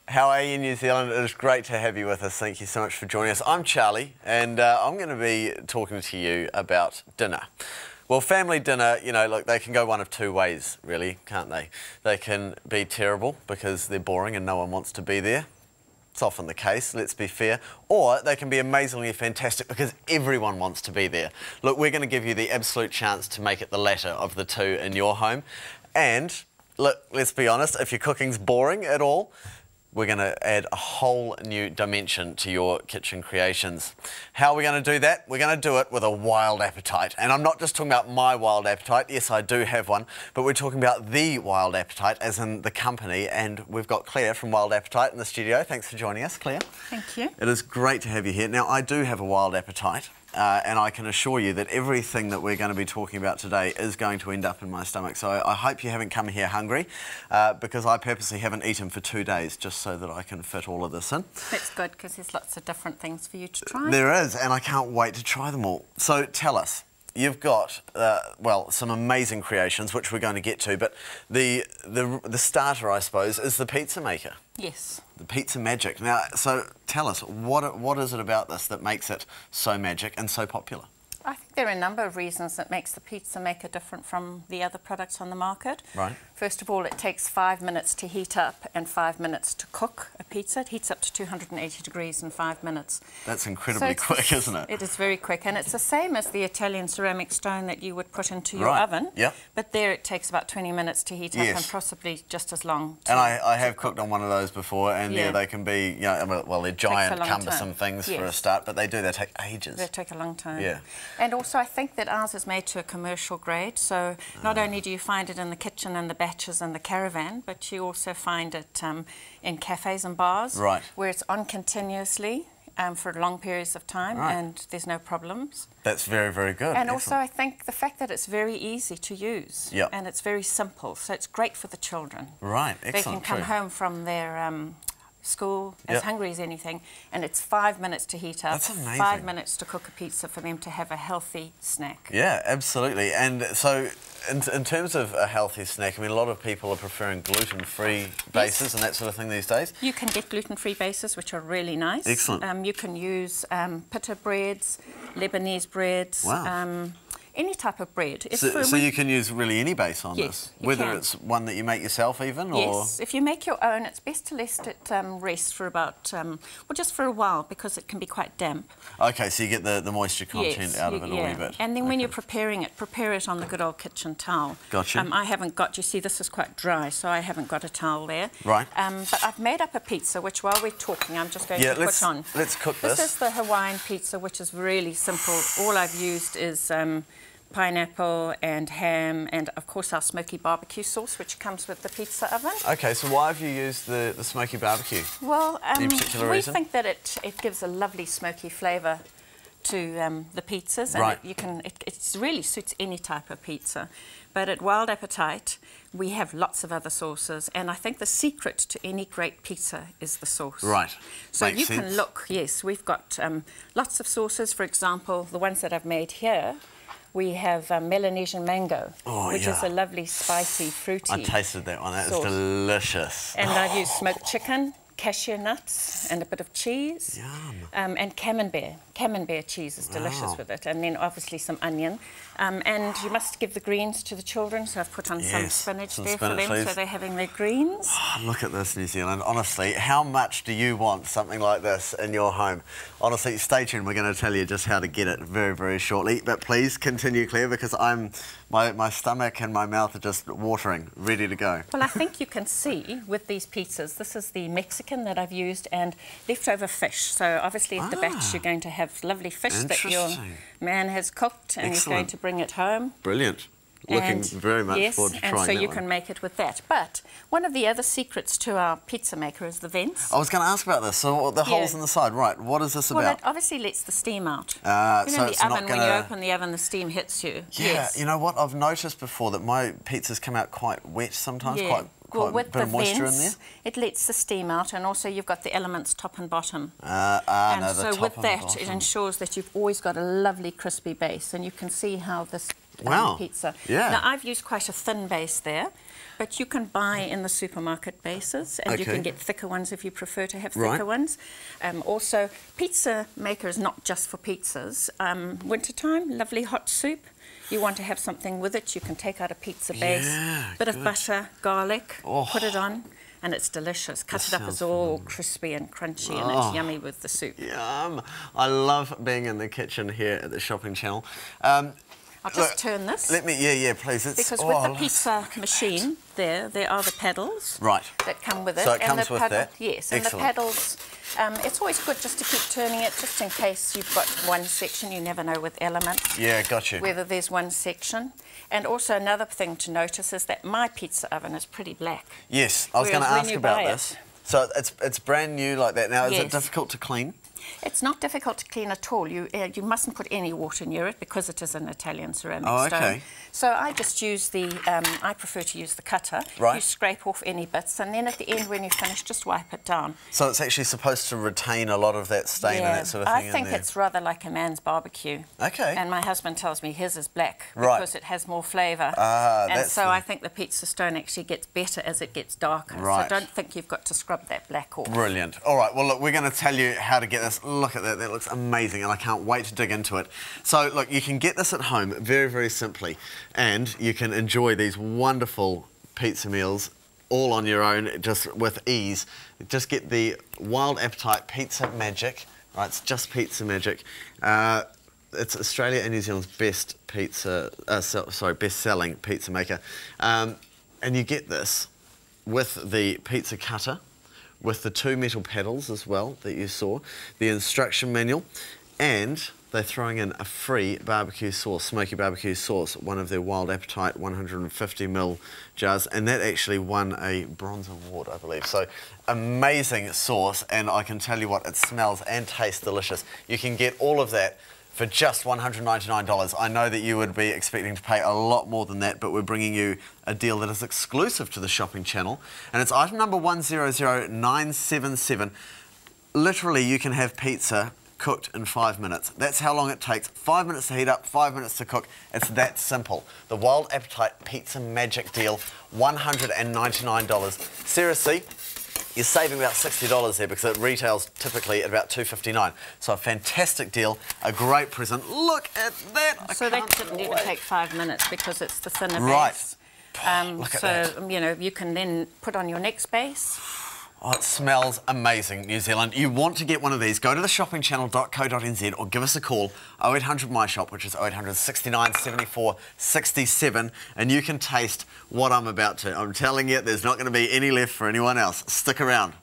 How are you, New Zealand? It is great to have you with us. Thank you so much for joining us. I'm Charlie, and I'm going to be talking to you about dinner. Well, family dinner, you know, look, they can go one of two ways, really, can't they? They can be terrible because they're boring and no one wants to be there. It's often the case, let's be fair. Or they can be amazingly fantastic because everyone wants to be there. Look, we're going to give you the absolute chance to make it the latter of the two in your home. And, look, let's be honest, if your cooking's boring at all, we're going to add a whole new dimension to your kitchen creations. How are we going to do that? We're going to do it with a wild appetite. And I'm not just talking about my wild appetite. Yes, I do have one. But we're talking about the wild appetite, as in the company. And we've got Claire from Wild Appetite in the studio. Thanks for joining us, Claire. Thank you. It is great to have you here. Now, I do have a wild appetite. And I can assure you that everything that we're going to be talking about today is going to end up in my stomach. So I hope you haven't come here hungry, because I purposely haven't eaten for 2 days just so that I can fit all of this in. That's good, because there's lots of different things for you to try. There is, and I can't wait to try them all. So tell us, you've got, well, some amazing creations, which we're going to get to, but the starter, I suppose, is the pizza maker. Yes. The pizza magic. Now, so tell us, what is it about this that makes it so magic and so popular? I think there are a number of reasons that makes the pizza maker different from the other products on the market. Right. First of all, it takes 5 minutes to heat up and 5 minutes to cook a pizza. It heats up to 280 degrees in 5 minutes. That's incredibly quick, isn't it? It is very quick, and it's the same as the Italian ceramic stone that you would put into your oven. Yep. But there it takes about 20 minutes to heat up and possibly just as long to And I have cooked on one of those before, and yeah, they can be, you know, well, they're giant, cumbersome things for a start, but they take ages. They take a long time. Yeah. And also I think that ours is made to a commercial grade, so not only do you find it in the kitchen and the batches and the caravan, but you also find it in cafes and bars, where it's on continuously for long periods of time, and there's no problems. That's very, very good. And also I think the fact that it's very easy to use, and it's very simple, so it's great for the children. Right, excellent. They can come home from their school as hungry as anything, and it's 5 minutes to heat up. That's amazing. 5 minutes to cook a pizza for them to have a healthy snack. Yeah, absolutely. And so in terms of a healthy snack, I mean, a lot of people are preferring gluten-free bases and that sort of thing these days. You can get gluten-free bases, which are really nice. Excellent. You can use pita breads, Lebanese breads. Wow. Any type of bread. So you can use really any base on this? Whether it's one that you make yourself even? Yes, if you make your own, it's best to let it rest for about, well, just for a while, because it can be quite damp. Okay, so you get the moisture content out of it a wee bit. And then when you're preparing it, prepare it on the good old kitchen towel. Gotcha. I haven't got, you see this is quite dry, so I haven't got a towel there. Right. But I've made up a pizza, which while we're talking, I'm just going to put on. Let's cook this. This is the Hawaiian pizza, which is really simple. All I've used is pineapple and ham and, of course, our smoky barbecue sauce, which comes with the pizza oven. Okay, so why have you used the smoky barbecue? Well, any particular reason? We think that it gives a lovely smoky flavour to the pizzas, and it really suits any type of pizza. But at Wild Appetite, we have lots of other sauces, and I think the secret to any great pizza is the sauce. Right. So Makes you sense. can look, yes, we've got lots of sauces. For example, the ones that I've made here, we have Melanesian mango, which is a lovely, spicy, fruity I tasted that one. That sauce. is delicious. And I've used smoked chicken, cashew nuts, and a bit of cheese. Yum. And camembert. Camembert cheese is delicious with it. And then obviously some onion. And you must give the greens to the children, so I've put on some spinach there for them, so they're having their greens. Oh, look at this, New Zealand. Honestly, how much do you want something like this in your home? Honestly, stay tuned. We're going to tell you just how to get it very, very shortly. But please continue, Claire, because my stomach and my mouth are just watering, ready to go. Well, I think you can see with these pizzas, this is the Mexican that I've used, and leftover fish. So obviously at the batch you're going to have lovely fish that your man has cooked, and he's going to bring it home. Brilliant. Looking very much forward to trying that. And so you can make it with that. But one of the other secrets to our pizza maker is the vents. I was going to ask about this. So the holes in the side, right? What is this about? Well, it obviously lets the steam out. You know, the oven, when you open the oven, the steam hits you. Yeah, you know what? I've noticed before that my pizzas come out quite wet sometimes, quite a bit of moisture in there. It lets the steam out, and also you've got the elements top and bottom. And so with that, it ensures that you've always got a lovely crispy base, and you can see how this pizza. Yeah. Now, I've used quite a thin base there. but you can buy in the supermarket bases, and you can get thicker ones if you prefer to have thicker ones. Also, pizza maker is not just for pizzas. Wintertime, lovely hot soup. You want to have something with it, you can take out a pizza base, bit of butter, garlic, put it on, and it's delicious. Cut it up as all crispy and crunchy, and it's yummy with the soup. Yum! I love being in the kitchen here at the Shopping Channel. I'll just turn this. Let me, please. Because with the pizza machine, there are the pedals that come with it. So it comes with that? Yes, and the pedals, it's always good just to keep turning it, just in case you've got one section. You never know with elements. Yeah, got you. Whether there's one section. And also another thing to notice is that my pizza oven is pretty black. Yes, I was going to ask about this. So it's brand new like that. Now, is it difficult to clean? It's not difficult to clean at all. You mustn't put any water near it because it is an Italian ceramic stone. So I just use I prefer to use the cutter. You scrape off any bits, and then at the end when you finish, just wipe it down. So it's actually supposed to retain a lot of that stain and that sort of thing I think it's rather like a man's barbecue. And my husband tells me his is black because it has more flavour. And so I think the pizza stone actually gets better as it gets darker. So I don't think you've got to scrub that black off. Brilliant. All right, well, look, we're going to tell you how to get this. Look at that, that looks amazing, and I can't wait to dig into it. So, look, you can get this at home very, very simply, and you can enjoy these wonderful pizza meals all on your own, just with ease. Just get the Wild Appetite Pizza Magic, right? It's just Pizza Magic. It's Australia and New Zealand's best best-selling pizza maker. And you get this with the pizza cutter, with the 2 metal pedals as well that you saw, the instruction manual, and they're throwing in a free barbecue sauce, smoky barbecue sauce, one of their Wild Appetite 150ml jars, and that actually won a bronze award, I believe. So amazing sauce, and I can tell you what, it smells and tastes delicious. You can get all of that for just $199. I know that you would be expecting to pay a lot more than that, but we're bringing you a deal that is exclusive to the Shopping Channel, and it's item number 100977. Literally, you can have pizza cooked in 5 minutes. That's how long it takes. 5 minutes to heat up, 5 minutes to cook. It's that simple. The Wild Appetite Pizza Magic deal, $199. Seriously, you're saving about $60 there because it retails typically at about $2.59. So a fantastic deal, a great present. Look at that. So that didn't even take 5 minutes because it's the thinner base. Look at that. So, you know, you can then put on your next base. Oh, it smells amazing, New Zealand. You want to get one of these, go to theshoppingchannel.co.nz or give us a call, 0800 My Shop, which is 0800 69 74 67, and you can taste what I'm about to. I'm telling you, there's not going to be any left for anyone else. Stick around.